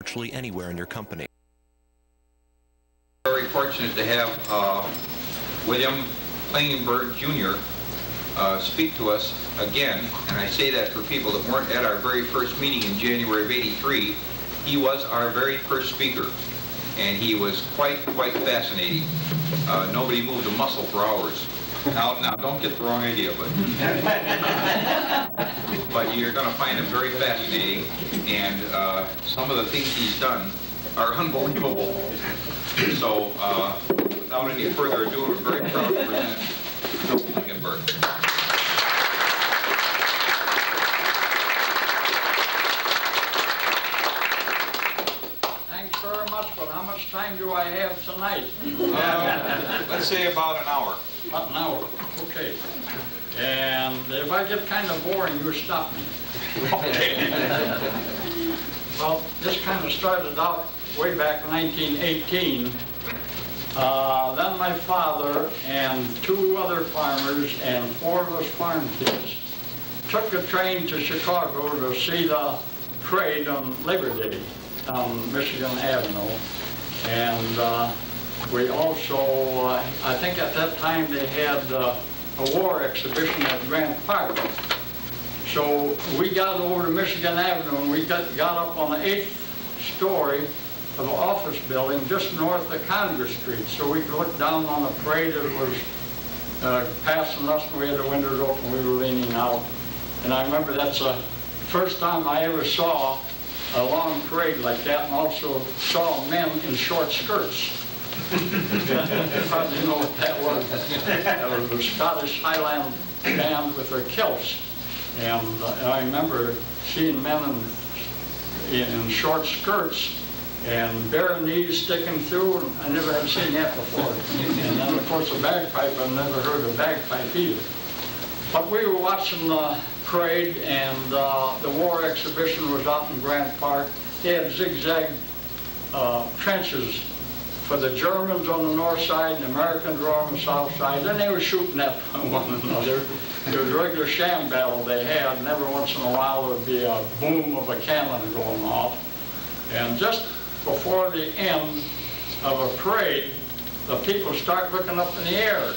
virtually anywhere in your company. Very fortunate to have William Klingenberg Jr. Speak to us again, and I say that for people that weren't at our very first meeting in January of '83. He was our very first speaker, and he was quite fascinating. Nobody moved a muscle for hours. Now don't get the wrong idea, but you're going to find him very fascinating, and some of the things he's done are unbelievable. So, without any further ado, I'm very proud to present Bill Klingenberg. Thanks very much, but how much time do I have tonight? Let's say about an hour. About an hour, okay. And if I get kind of boring, you stop me. Well, this kind of started out way back in 1918. Then my father and two other farmers and four of us farm kids took a train to Chicago to see the parade on Labor Day on Michigan Avenue. And we also, I think at that time they had a war exhibition at Grant Park. So we got over to Michigan Avenue and we got up on the 8th story of an office building just north of Congress Street. So we could look down on the parade that was passing us, and we had the windows open, we were leaning out. And I remember that's the first time I ever saw a long parade like that, and also saw men in short skirts. You probably know what that was. That was the Scottish Highland band with their kilts. And I remember seeing men in short skirts and bare knees sticking through, and I never had seen that before. And then, of course, a bagpipe, I've never heard a bagpipe either. But we were watching the parade, and the war exhibition was out in Grant Park. They had zigzag trenches for the Germans on the north side and the Americans were on the south side. Then they were shooting at one another. It was a regular sham battle they had, and every once in a while there would be a boom of a cannon going off. And just before the end of a parade, the people start looking up in the air.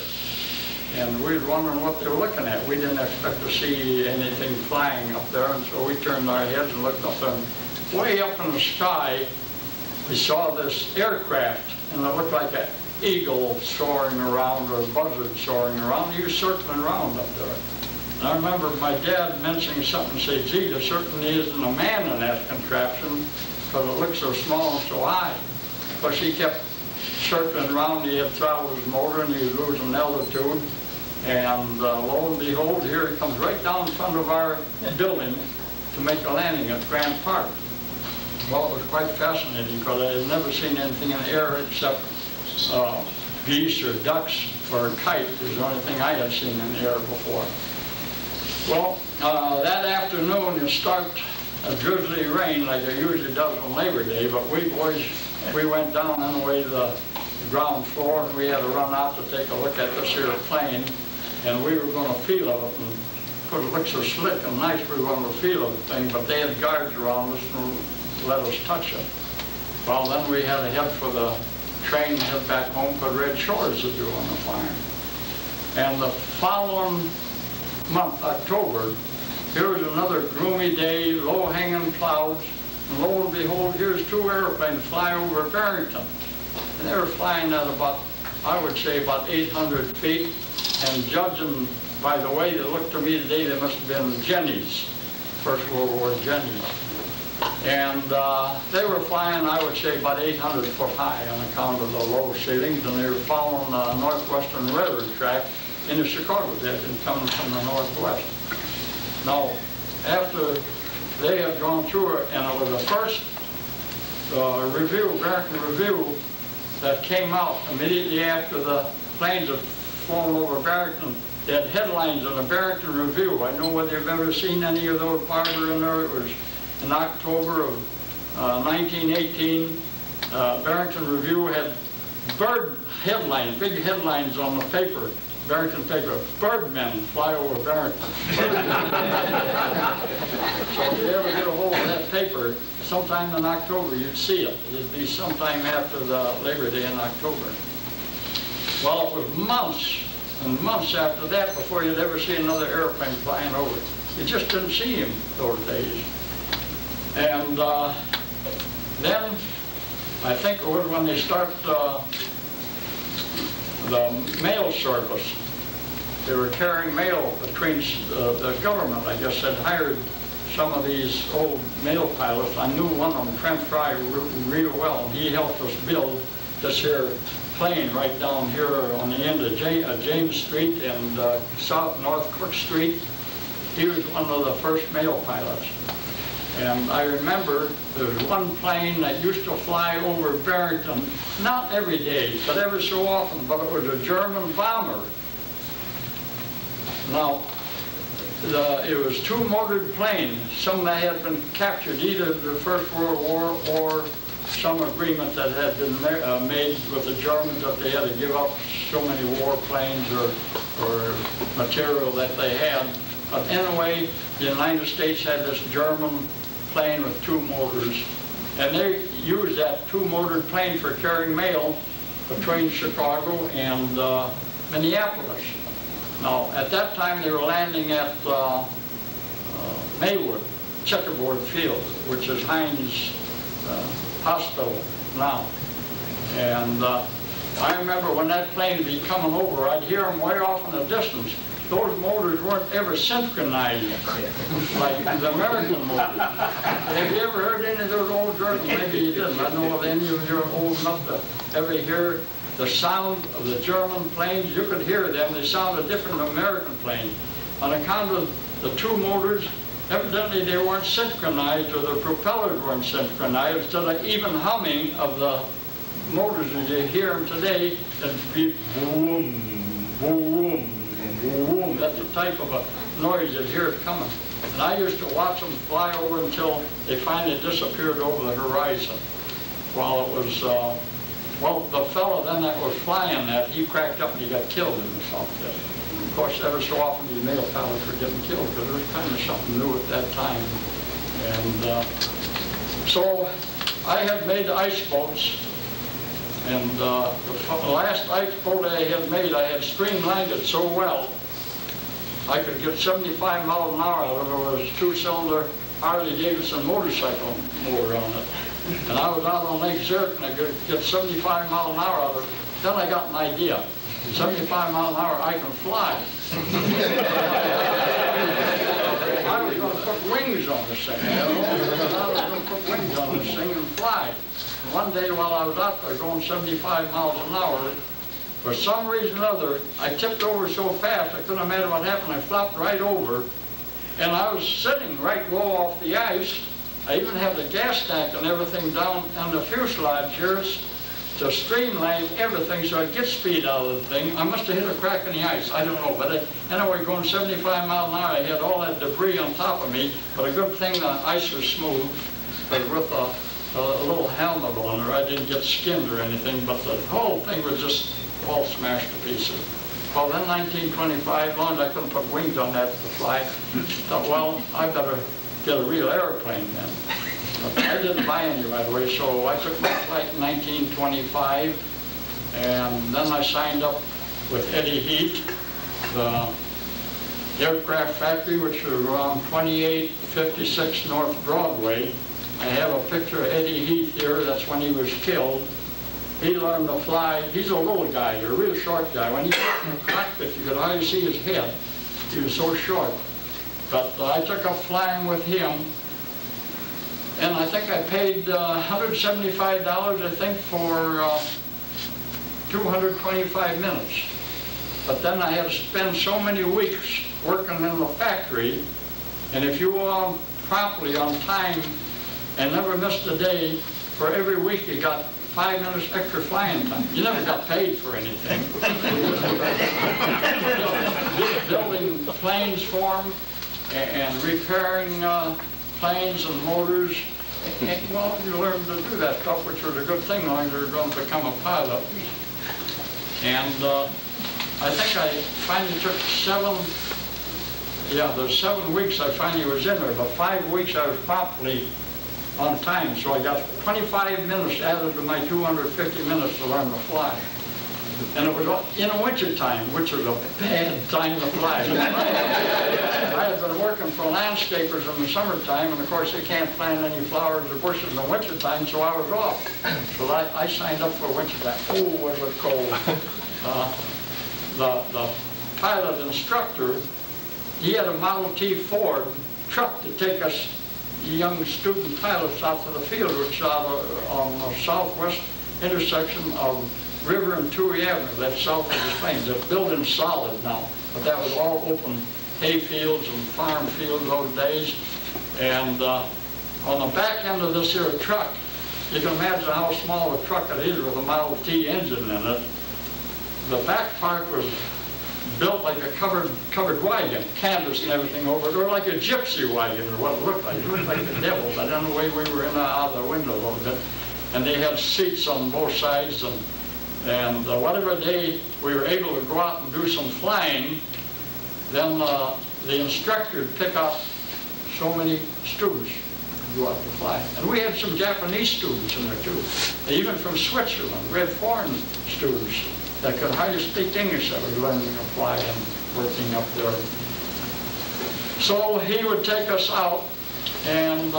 And we were wondering what they were looking at. We didn't expect to see anything flying up there, and so we turned our heads and looked up there. And way up in the sky, we saw this aircraft, and it looked like an eagle soaring around or a buzzard soaring around. He was circling around up there. And I remember my dad mentioning something and saying, gee, there certainly isn't a man in that contraption because it looks so small and so high. Of course, he kept circling around. He had throttled his motor and he was losing altitude. And lo and behold, here he comes right down in front of our building to make a landing at Grant Park. Well, it was quite fascinating because I had never seen anything in the air except geese or ducks or a kite. It was the only thing I had seen in the air before. Well, that afternoon it started a drizzly rain like it usually does on Labor Day, but we boys, we went down anyway to the ground floor and we had to run out to take a look at this here plane, and we were going to feel it, and because it looked so slick and nice, we were going to feel the thing, but they had guards around us and let us touch it. Well, then we had to head for the train and head back home because we had chores to do on the farm. And the following month, October, here was another gloomy day, low-hanging clouds, and lo and behold, here's two airplanes flying over Barrington. And they were flying at about, I would say, about 800 feet, and judging by the way they looked to me today, they must have been Jennies, First World War Jennies. And they were flying, I would say, about 800 foot high on account of the low ceilings, and they were following the Northwestern Railroad track into Chicago. They had been coming from the Northwest. Now, after they had gone through it, and it was the first review, Barrington Review, that came out immediately after the planes had flown over Barrington. They had headlines on the Barrington Review. I don't know whether you've ever seen any of those, Barbara, in there. It was in October of 1918. Barrington Review had bird headlines, big headlines on the paper. Barrington paper, birdmen fly over Barrington. So if you ever get a hold of that paper, sometime in October you'd see it. It'd be sometime after the Labor Day in October. Well, it was months and months after that before you'd ever see another airplane flying over. You just didn't see him those days. And then I think it was when they start the mail service. They were carrying mail between the government, I guess, had hired some of these old mail pilots. I knew one of them, Trent Fry, real well. He helped us build this here plane right down here on the end of James Street and North Cook Street. He was one of the first mail pilots. And I remember there was one plane that used to fly over Barrington, not every day, but every so often, but it was a German bomber. Now, it was two-motored plane. Some that had been captured either in the First World War or some agreement that had been made with the Germans that they had to give up so many warplanes or material that they had. But anyway, the United States had this German plane with two motors, and they used that two-motored plane for carrying mail between Chicago and Minneapolis. Now, at that time, they were landing at Maywood, Checkerboard Field, which is Heinz Hospital now. And I remember when that plane would be coming over, I'd hear them way off in the distance. Those motors weren't ever synchronized like the American motors. Have you ever heard any of those old Germans? Maybe you didn't. I know of any of you are old enough to ever hear the sound of the German planes. You could hear them. They sounded different than American planes. On account of the two motors, evidently they weren't synchronized, or the propellers weren't synchronized. Instead of even humming of the motors as you hear them today, it'd be boom, boom, boom. That's the type of a noise you'd hear it coming. And I used to watch them fly over until they finally disappeared over the horizon. While it was, well, the fellow then that was flying that, he cracked up and he got killed in the South. Of course, ever so often the mail pilots were getting killed because it was kind of something new at that time. And so I had made ice boats. And the last ice boat I had made, I had streamlined it so well, I could get 75 miles an hour out of it. It was a two-cylinder Harley-Davidson motorcycle motor on it. And I was out on Lake Zurich and I could get 75 miles an hour out of it. Then I got an idea. 75 miles an hour, I can fly. I was going to put wings on this thing. I was going to put wings on this thing and fly. And one day while I was out there going 75 miles an hour, for some reason or other, I tipped over so fast I couldn't imagine what happened. I flopped right over, and I was sitting right low off the ice. I even had the gas tank and everything down on the fuselage here to streamline everything so I'd get speed out of the thing. I must have hit a crack in the ice, I don't know. But anyway, going 75 miles an hour, I had all that debris on top of me. But a good thing the ice was smooth, but with a little helmet on there, I didn't get skinned or anything, but the whole thing was just all smashed to pieces. Well, then 1925, long as I couldn't put wings on that to fly, thought, well, I better get a real airplane then. But I didn't buy any right away, so I took my flight in 1925, and then I signed up with Eddie Heath, the aircraft factory, which was around 2856 North Broadway. I have a picture of Eddie Heath here. That's when he was killed. He learned to fly. He's a little guy, a real short guy. When he got in the cockpit, you could hardly see his head. He was so short. But I took up flying with him, and I think I paid $175, I think, for 225 minutes. But then I had to spend so many weeks working in the factory, and if you were promptly on time and never missed a day, for every week you got 5 minutes extra flying time. You never got paid for anything. Just building planes for them and repairing planes and motors. And, well, you learned to do that stuff, which was a good thing when you were going to become a pilot. And I think I finally took there's 7 weeks I finally was in there, but 5 weeks I was promptly on time, so I got 25 minutes added to my 250 minutes to learn to fly. And it was in the winter time, which was a bad time to fly. I had been working for landscapers in the summertime, and of course they can't plant any flowers or bushes in the winter time, so I was off. So I signed up for winter time. Oh, was it cold. The pilot instructor, he had a Model T Ford truck to take us young student pilots out to the field, which is out on the southwest intersection of River and Toury Avenue, that's south of the Plains. The building's solid now, but that was all open hay fields and farm fields those days. And on the back end of this here truck, you can imagine how small a truck it is with a Model T engine in it. The back part was built like a covered wagon, canvas and everything over it, or like a gypsy wagon is what it looked like. It looked like the devil, but in the way we were in and out of the window a little bit. And they had seats on both sides, and whatever day we were able to go out and do some flying, then the instructor would pick up so many students to go out to fly. And we had some Japanese students in there too, even from Switzerland. We had foreign students that could hardly speak English that were learning to fly and working up there. So he would take us out, and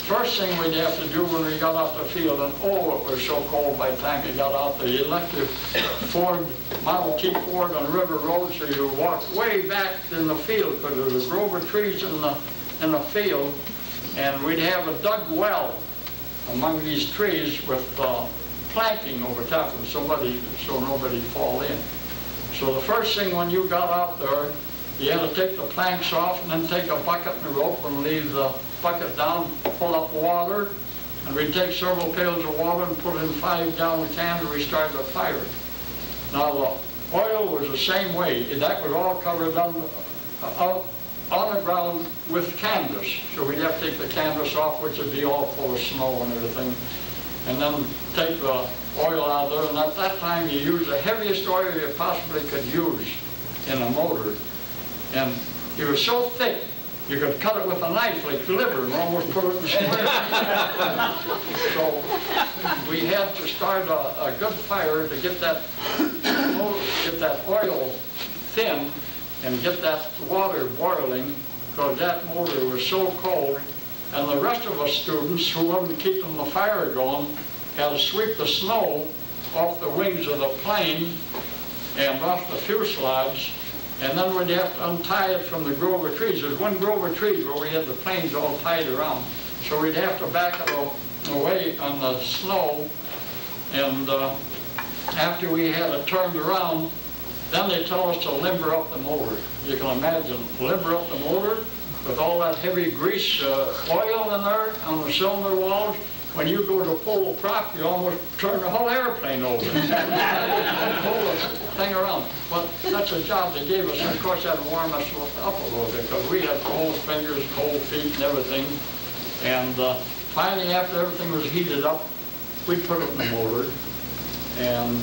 first thing we'd have to do when we got off the field, and oh, it was so cold by the time we got out there. You left your Model T Ford on River Road, so you walked way back in the field, because there was a grove of trees in the field, and we'd have a dug well among these trees with planking over top of it, so nobody fall in. So the first thing when you got out there, you had to take the planks off and then take a bucket and a rope and leave the bucket down, pull up water, and we'd take several pails of water and put in 5-gallon cans and we started a fire. Now the oil was the same way. That was all covered on the ground with canvas. So we'd have to take the canvas off, which would be all full of snow and everything, and then take the oil out there. And at that time you used the heaviest oil you possibly could use in a motor. And it was so thick, you could cut it with a knife like liver and almost put it in square. So we had to start a good fire to get that oil thin and get that water boiling, because that motor was so cold. And the rest of us students who wasn't keeping the fire going had to sweep the snow off the wings of the plane and off the fuselage. And then we'd have to untie it from the grove of trees. There's one grove of trees where we had the planes all tied around. So we'd have to back it away on the snow. And after we had it turned around, then they tell us to limber up the motor. You can imagine, limber up the motor with all that heavy grease oil in there on the cylinder walls. When you go to pull the prop, you almost turn the whole airplane over and pull the thing around. But that's a job they gave us, and of course that would warm us up a little bit, because we had cold fingers, cold feet and everything. And finally, after everything was heated up, we put it in the motor, and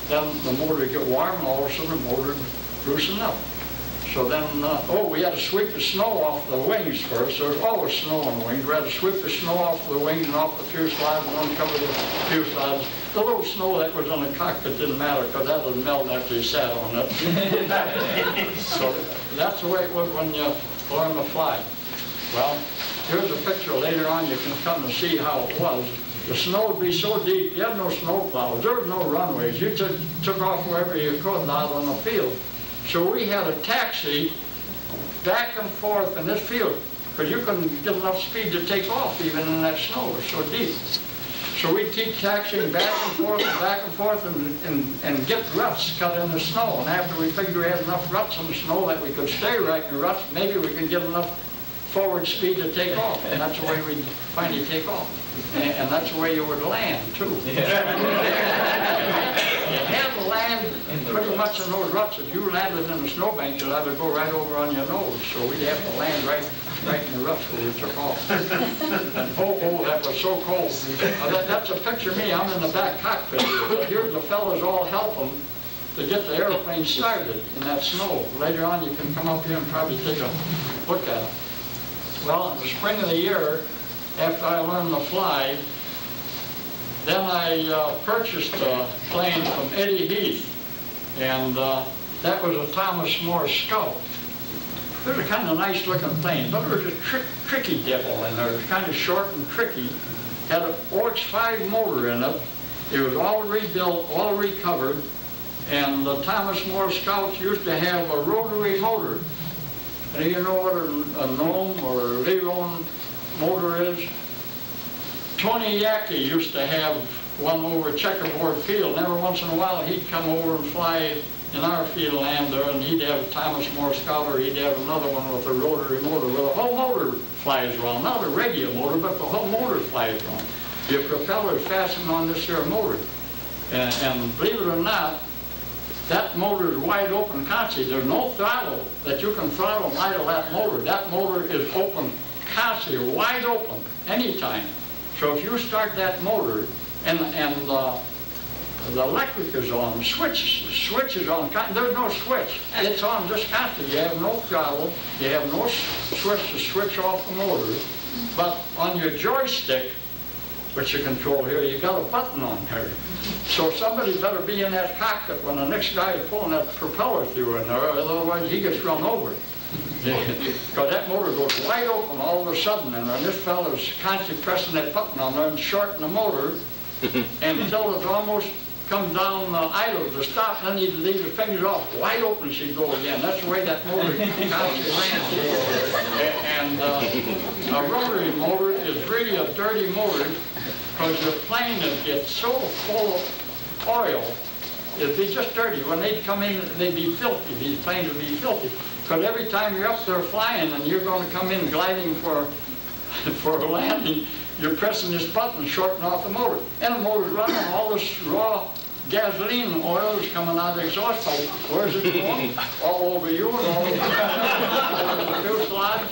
then the motor would get warm, and all of a sudden the motor would loosen up. So then, we had to sweep the snow off the wings first. There was always snow on the wings. We had to sweep the snow off the wings and off the fuselage and uncover the fuselage. The little snow that was on the cockpit didn't matter, because that would melt after you sat on it. So that's the way it was when you learn to fly. Well, here's a picture later on. You can come and see how it was. The snow would be so deep, you had no snow plows. There was no runways. You took off wherever you could out on the field. So we had a taxi back and forth in this field, because you couldn't get enough speed to take off even in that snow. It was so deep. So we'd keep taxiing back and forth and get ruts cut in the snow. And after we figured we had enough ruts in the snow that we could stay right in the ruts, maybe we could get enough forward speed to take off. And that's the way we'd finally take off. And that's the way you would land, too. You had to land pretty much in those ruts. If you landed in the snowbank, you'd either go right over on your nose. So we'd have to land right in the ruts where we took off. And oh, that was so cold. That's a picture of me. I'm in the back cockpit here. But here's the fellas all helping. to get the airplane started in that snow. Later on, you can come up here and probably take a look at it. Well, in the spring of the year, after I learned to fly, then I purchased a plane from Eddie Heath, and that was a Thomas More Scout. It was a kind of nice looking plane, but it was a tricky devil in there. It was kind of short and tricky. Had an OX5 motor in it. It was all rebuilt, all recovered, and the Thomas More Scouts used to have a rotary motor. And you know what a Gnome or a Leron motor is? Tony Yackey used to have one over Checkerboard Field, and every once in a while he'd come over and fly in our field land there, and he'd have a Thomas More Scout, or he'd have another one with a rotary motor, where the whole motor flies around. Not a radio motor, but the whole motor flies around. Your propeller is fastened on this here motor. And believe it or not, that motor is wide open constantly. There's no throttle that you can throttle and idle that motor. That motor is open constantly, wide open, anytime. So if you start that motor, and the electric is on, switch is on, there's no switch. It's on just constantly. You have no throttle, you have no switch to switch off the motor, but on your joystick, which you control here, you got a button on here. So somebody better be in that cockpit when the next guy is pulling that propeller through in there, otherwise he gets run over. Because that motor goes wide open all of a sudden, and this fellow's constantly pressing that button on there and shorting the motor until it almost comes down idle to stop, then he'd leave the fingers off. Wide open she'd go again. That's the way that motor constantly ran. And a rotary motor is really a dirty motor, because your plane would get so full of oil, it'd be just dirty. When they'd come in, they'd be filthy. These planes would be filthy. Because every time you're up there flying and you're going to come in gliding for a landing, you're pressing this button, shorting off the motor. And the motor's running, all this raw gasoline oil is coming out of the exhaust pipe. Where's it going? All over you and all over the fuselage.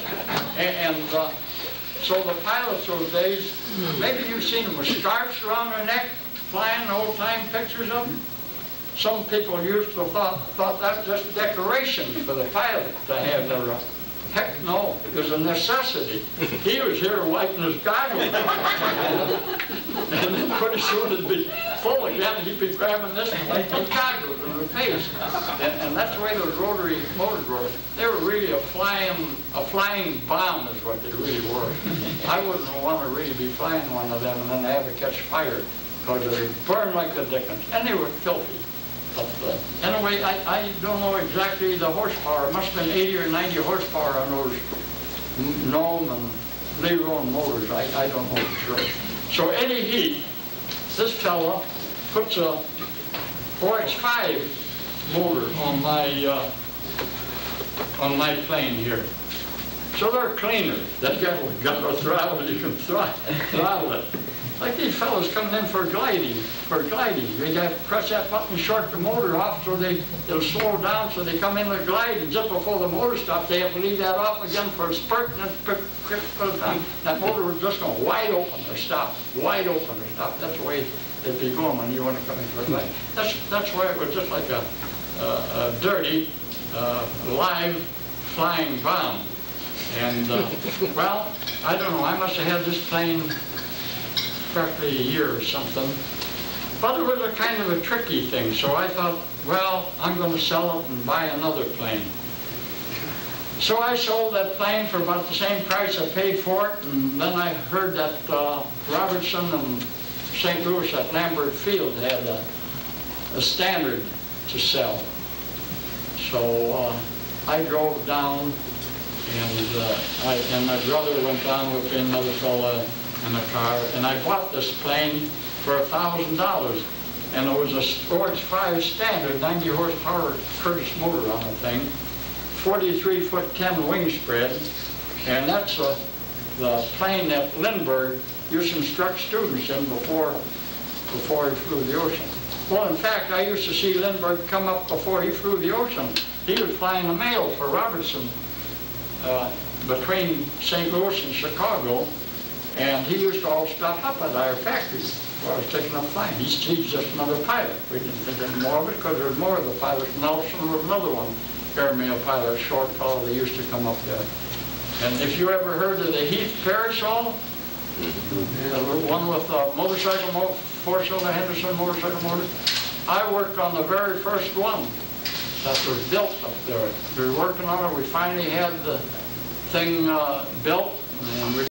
So the pilots those days, maybe you've seen them with scarves around their neck, flying old-time pictures of them. Some people used to thought that was just decoration for the pilot to have their. Heck no, it was a necessity. He was here wiping his goggles. And then pretty soon it'd be full again, he'd be grabbing this and wiping his goggles in the face. And that's the way those rotary motors were. They were really a flying bomb is what they really were. I wouldn't want to really be flying one of them and then have it catch fire, because they burned like the dickens. And they were filthy. But anyway, I don't know exactly the horsepower. It must have been 80 or 90 horsepower on those Gnome and Leron motors. I don't know for sure. So Eddie Heath, this fella, puts a OX5 motor on my plane here. So they're cleaner. That guy got a throttle, you can throttle it. Like these fellows coming in for gliding. They got to press that button, short the motor off so it'll slow down, so they come in with gliding. Just before the motor stops, they have to leave that off again for a spurt, and then put it down. That motor was just going wide open or stop, wide open or stop. That's the way it'd be going when you want to come in for a glide. That's why it was just like a dirty, live flying bomb. And well, I don't know. I must have had this plane probably a year or something. But it was a kind of a tricky thing, so I thought, well, I'm going to sell it and buy another plane. So I sold that plane for about the same price I paid for it, and then I heard that Robertson and St. Louis at Lambert Field had a Standard to sell. So I drove down, and my brother went down with another fella in a car, and I bought this plane for $1,000, and it was a OX5 Standard, 90 horsepower Curtiss motor on the thing, 43'10" wing spread, and that's the plane that Klingenberg used to instruct students in before he flew the ocean. Well, in fact, I used to see Klingenberg come up before he flew the ocean. He was flying the mail for Robertson between St. Louis and Chicago, and he used to all stop up at our factory. Well, I was taking up flying. He's just another pilot. We didn't think any more of it because there's more of the pilots. Nelson was another one, airmail pilot, a short fellow that used to come up there. And if you ever heard of the Heath parasol, the one with the motorcycle, four-cylinder Henderson motorcycle motor, I worked on the very first one that was built up there. We were working on it. We finally had the thing built, and we